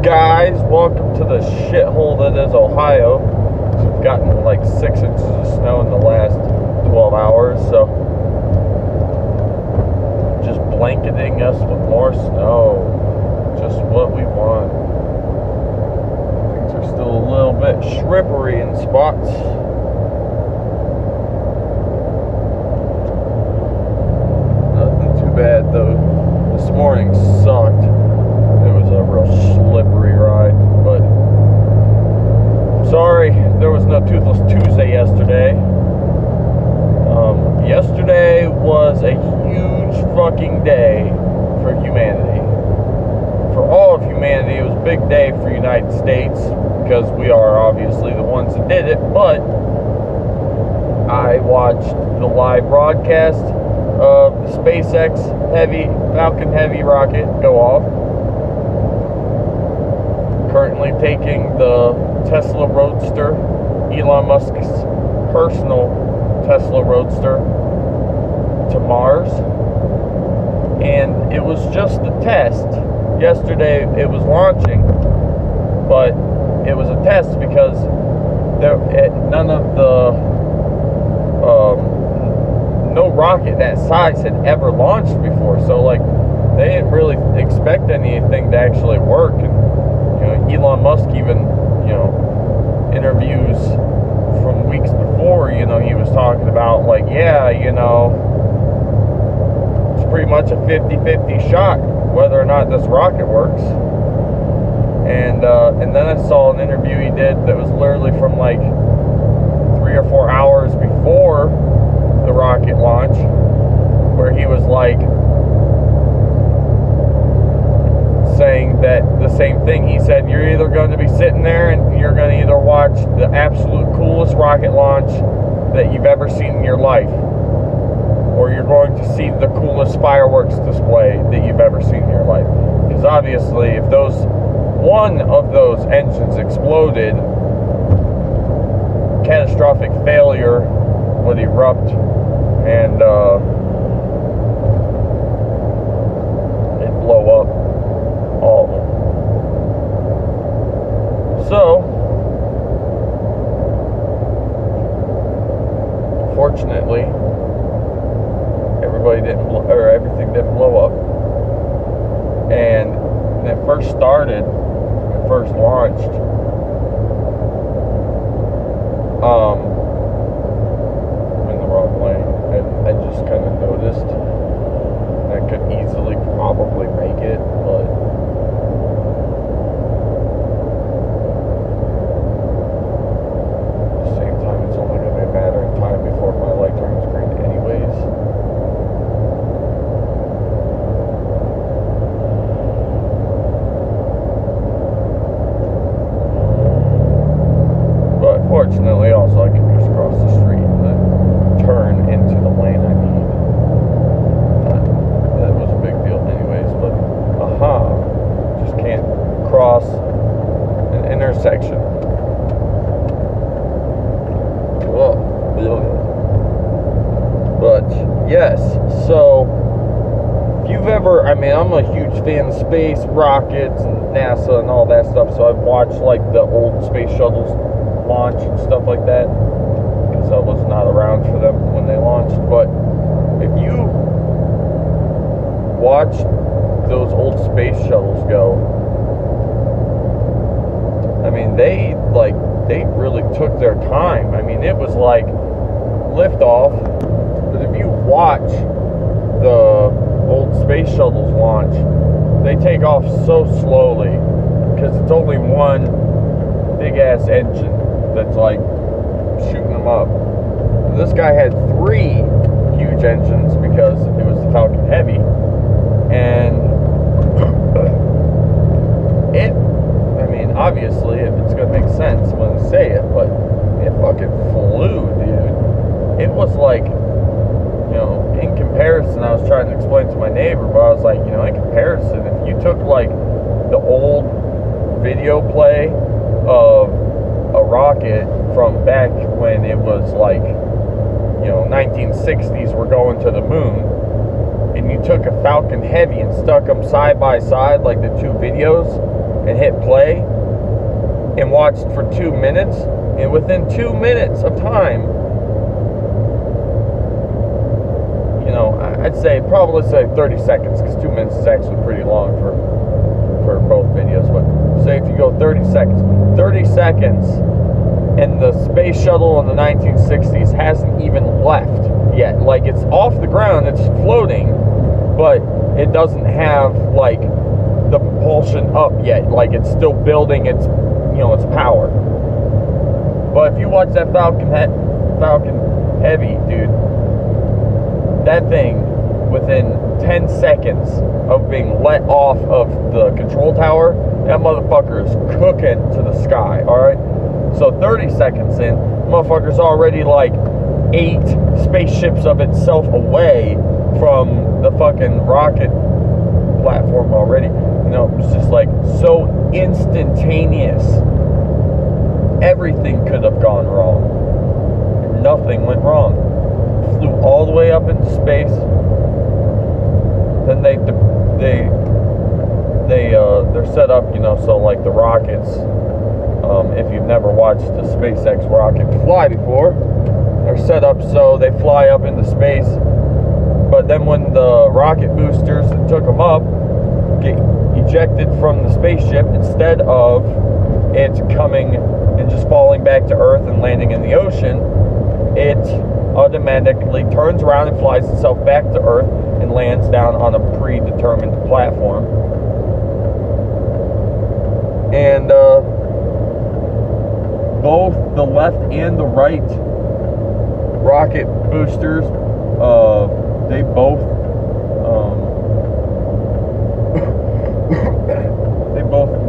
Guys, welcome to the shithole that is Ohio. We've gotten like 6 inches of snow in the last 12 hours, so just blanketing us with more snow. Just what we want. Things are still a little bit shrippery in spots. Nothing too bad though. This morning sucked. It was a real slippery ride, but I'm sorry there was no Toothless Tuesday yesterday. Yesterday was a huge fucking day for humanity. For all of humanity, it was a big day for the United States because we are obviously the ones that did it, but I watched the live broadcast of the Spacex Falcon Heavy rocket go off. Currently taking the Tesla Roadster, Elon Musk's personal Tesla Roadster, to Mars. And it was just a test. Yesterday it was launching, but it was a test because no rocket that size had ever launched before. So like they didn't really expect anything to actually work. And Elon Musk even, interviews from weeks before, he was talking about like, it's pretty much a 50-50 shot whether or not this rocket works. And then I saw an interview he did that was literally from like 3 or 4 hours before the rocket launch, where he was like saying that the same thing. He said, you're either going to be sitting there and you're going to either watch the absolute coolest rocket launch that you've ever seen in your life, or you're going to see the coolest fireworks display that you've ever seen in your life. Because obviously if one of those engines exploded, catastrophic failure would erupt, and it'd blow up all of them. So, fortunately, everything didn't blow up. And when it first started, when it first launched, I'm in the wrong lane. I just kind of noticed I could easily probably make it, but at the same time, it's only going to be a matter of time before my light turns green anyways. But fortunately, also I can just cross the street and then turn into the lane I need. That was a big deal anyways, but just can't cross an intersection. Whoa. But yes, so if you've ever, I'm a huge fan of space, rockets, and NASA and all that stuff, so I've watched like the old space shuttles launch and stuff like that, because I was not around for them when they launched. But if you watch those old space shuttles go, they really took their time. It was like liftoff, but if you watch the old space shuttles launch, they take off so slowly because it's only one big ass engine that's like shooting them up. This guy had 3 huge engines because it was the Falcon Heavy, and obviously it's gonna make sense when I say it, but it fucking flew, dude. It was like, in comparison, I was trying to explain to my neighbor, but I was like, in comparison, if you took like the old video play of a rocket from back when it was like, 1960s, we're going to the moon, and you took a Falcon Heavy and stuck them side by side, like the two videos, and hit play and watched for 2 minutes, and within 2 minutes of time, you know, I'd say probably say 30 seconds, because 2 minutes is actually pretty long for both videos, but say if you go 30 seconds, and the space shuttle in the 1960s hasn't even left yet. Like, it's off the ground, it's floating, but it doesn't have, like, the propulsion up yet. Like, it's still building its, you know, its power. But if you watch that Falcon Heavy, dude, that thing, within 10 seconds of being let off of the control tower, that motherfucker is cooking to the sky, alright? So 30 seconds in, motherfucker's already like 8 spaceships of itself away from the fucking rocket platform already. You know, it was just like so instantaneous. Everything could have gone wrong. Nothing went wrong. Flew all the way up into space. Then they're set up, you know, so like the rockets, if you've never watched the SpaceX rocket fly before, they're set up so they fly up into space, but then when the rocket boosters that took them up get ejected from the spaceship, instead of it coming and just falling back to Earth and landing in the ocean, it automatically turns around and flies itself back to Earth and lands down on a predetermined platform. And both the left and the right rocket boosters, they both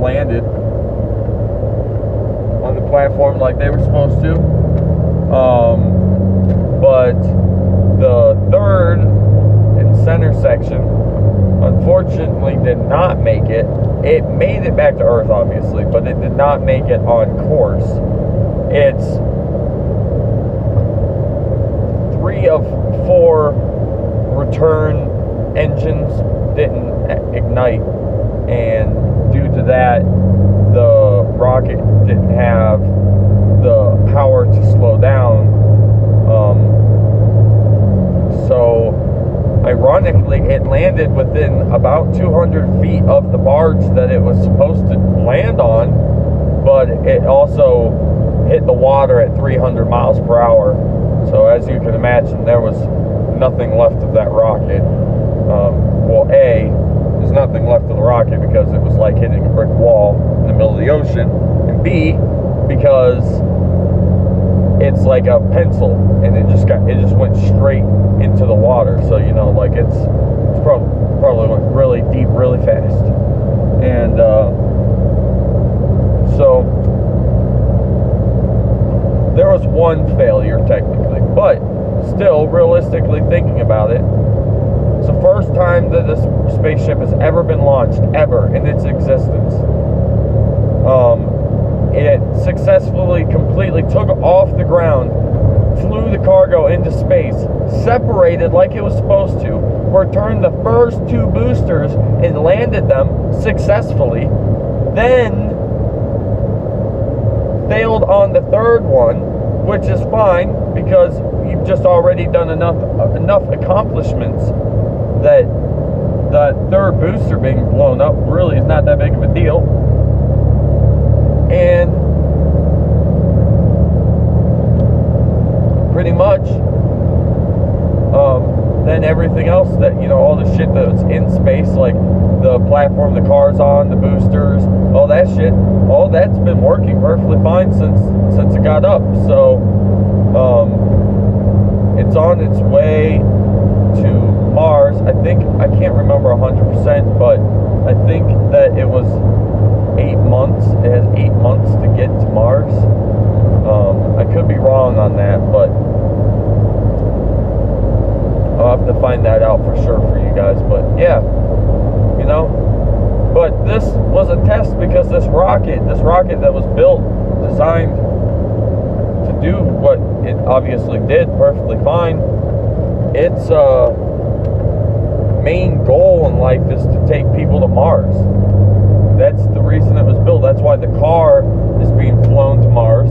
landed on the platform like they were supposed to. But the third and center section unfortunately did not make it. It made it back to Earth, obviously, but it did not make it on course. It's 3 of 4 return engines didn't ignite, and due to that, the rocket didn't have the power to slow down. So ironically, it landed within about 200 feet of the barge that it was supposed to land on, but it also hit the water at 300 miles per hour. So as you can imagine, there was nothing left of that rocket. Well, A, there's nothing left of the rocket because it was like hitting a brick wall in the middle of the ocean, and B, because it's like a pencil, and it just went straight into the water. So, you know, like it's probably went really deep, really fast. And so there was one failure technically, but still, realistically thinking about it, it's the first time that this spaceship has ever been launched, ever, in its existence. It successfully, completely took off the ground, flew the cargo into space, separated like it was supposed to, returned the first 2 boosters and landed them successfully, then failed on the third one, which is fine because you've just already done enough accomplishments that the third booster being blown up really is not that big of a deal. And pretty much then everything else that, you know, all the shit that's in space, like the platform the car's on, the boosters, all that shit, all that's been working perfectly fine since it got up. So it's on its way to Mars. I can't remember 100%, but I think that it was 8 months. It has 8 months to get to Mars. I could be wrong on that, but I'll have to find that out for sure for you guys. But yeah, you know, but this was a test because this rocket that was built, designed to do what it obviously did perfectly fine, its main goal in life is to take people to Mars. That's the reason it was built. That's why the car is being flown to Mars,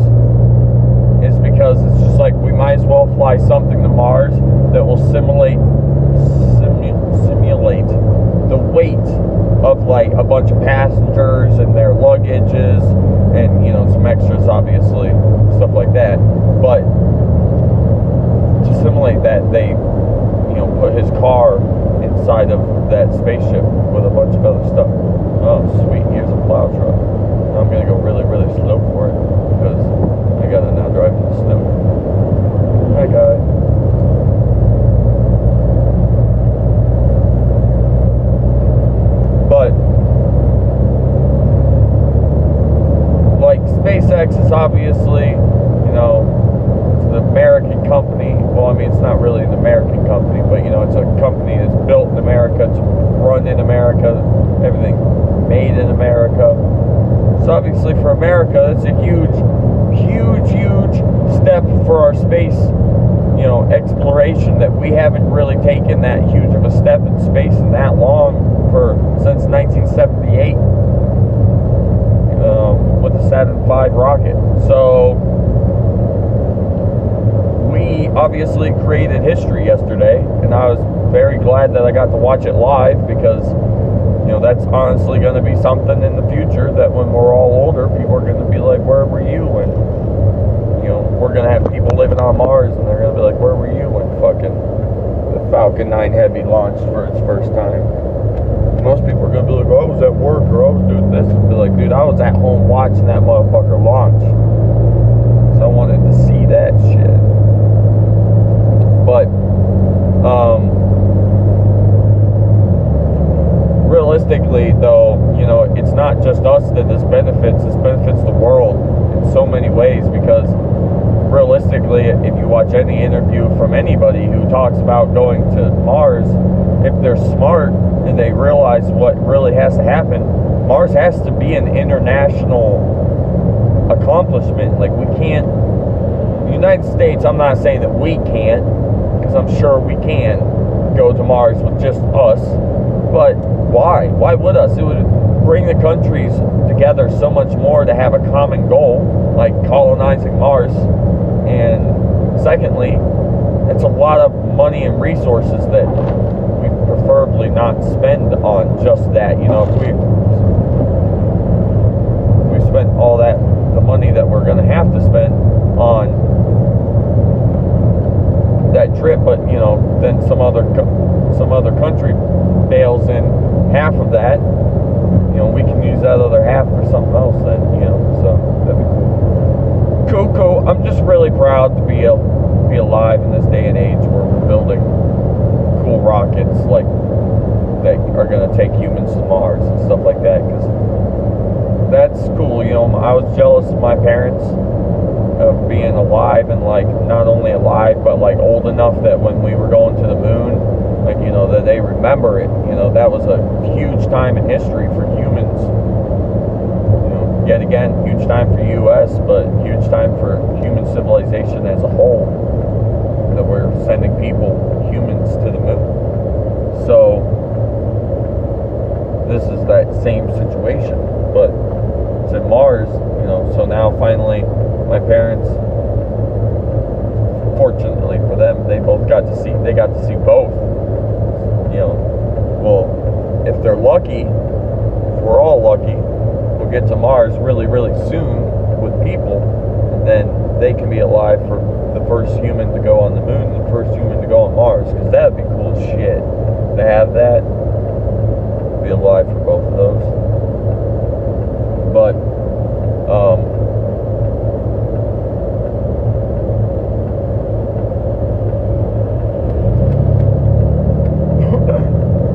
is because it's just like, we might as well fly something to Mars that will simulate the weight of like a bunch of passengers and their luggages, and you know, some extras, obviously, stuff like that. But to simulate that, they, you know, put his car inside of that spaceship with a bunch of other stuff. Oh, sweet, here's a plow truck. I'm gonna go really, really slow for it because I gotta now drive in the snow. Hi, guy. But like, SpaceX is obviously, you know, it's an American company. Well, I mean, it's not really an American company, but you know, it's a company that's built in America, it's run in America, everything made in America. So obviously for America, it's a huge, huge, huge step for our space, you know, exploration, that we haven't really taken that huge of a step in space in that long, since 1978 with the Saturn V rocket. So we obviously created history yesterday, and I was very glad that I got to watch it live, because you know, that's honestly going to be something in the future that when we're all older, people are going to be like, where were you when, you know, we're going to have people living on Mars, and they're going to be like, where were you when fucking the Falcon Heavy launched for its first time? Most people are going to be like, oh, I was at work, or I was doing this, and be like, dude, I was at home watching that motherfucker launch, so I wanted to see that shit. But realistically, though, you know, it's not just us that this benefits the world in so many ways, because realistically, if you watch any interview from anybody who talks about going to Mars, if they're smart and they realize what really has to happen, Mars has to be an international accomplishment. Like, we can't, the United States, I'm not saying that we can't, because I'm sure we can go to Mars with just us, but why? Why would us? It would bring the countries together so much more to have a common goal, like colonizing Mars. And secondly, it's a lot of money and resources that we preferably not spend on just that. You know, if we spent all that, the money that we're going to have to spend on that trip, but you know, then some other country bails in half of that, you know, we can use that other half for something else then, you know, so that'd be cool. Cool. I'm just really proud to be alive in this day and age where we're building cool rockets like that are going to take humans to Mars and stuff like that, because that's cool. You know, I was jealous of my parents of being alive, and like not only alive but like old enough that when we were going to the moon, like, you know, that they remember it. You know, that was a huge time in history for humans. You know, yet again, huge time for US, but huge time for human civilization as a whole, that we're sending humans to the moon. So this is that same situation, but it's at Mars, you know. So now finally my parents, fortunately for them, they got to see both. You know, well, if they're lucky, if we're all lucky, we'll get to Mars really, really soon with people, and then they can be alive for the first human to go on the moon and the first human to go on Mars, because that'd be cool as shit to have that, be alive for both of those. But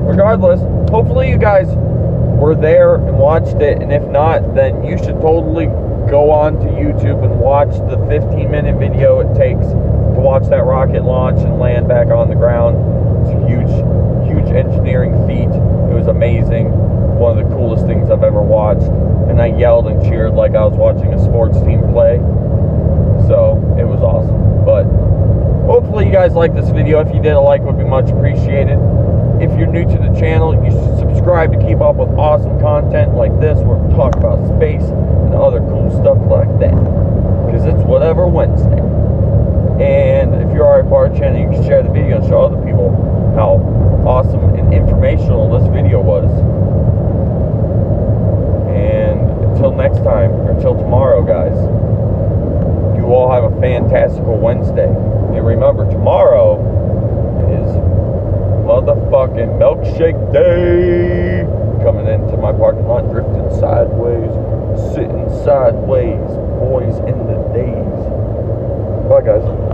regardless, hopefully you guys were there and watched it, and if not, then you should totally go on to YouTube and watch the 15-minute video it takes to watch that rocket launch and land back on the ground. It's a huge, huge engineering feat. It was amazing. One of the coolest things I've ever watched, and I yelled and cheered like I was watching a sports team play. So it was awesome. But hopefully you guys liked this video. If you did, a like would be much appreciated. If you're new to the channel, you should subscribe subscribe to keep up with awesome content like this, where we talk about space and other cool stuff like that. Because it's Whatever Wednesday. And if you're already part of the channel, you can share the video and show other people how awesome and informational this video was. And until next time, or until tomorrow, guys, you all have a fantastical Wednesday. And remember, tomorrow is motherfucking milkshake day. Coming into my parking lot, drifting sideways, sitting sideways, boys in the days. Bye, guys.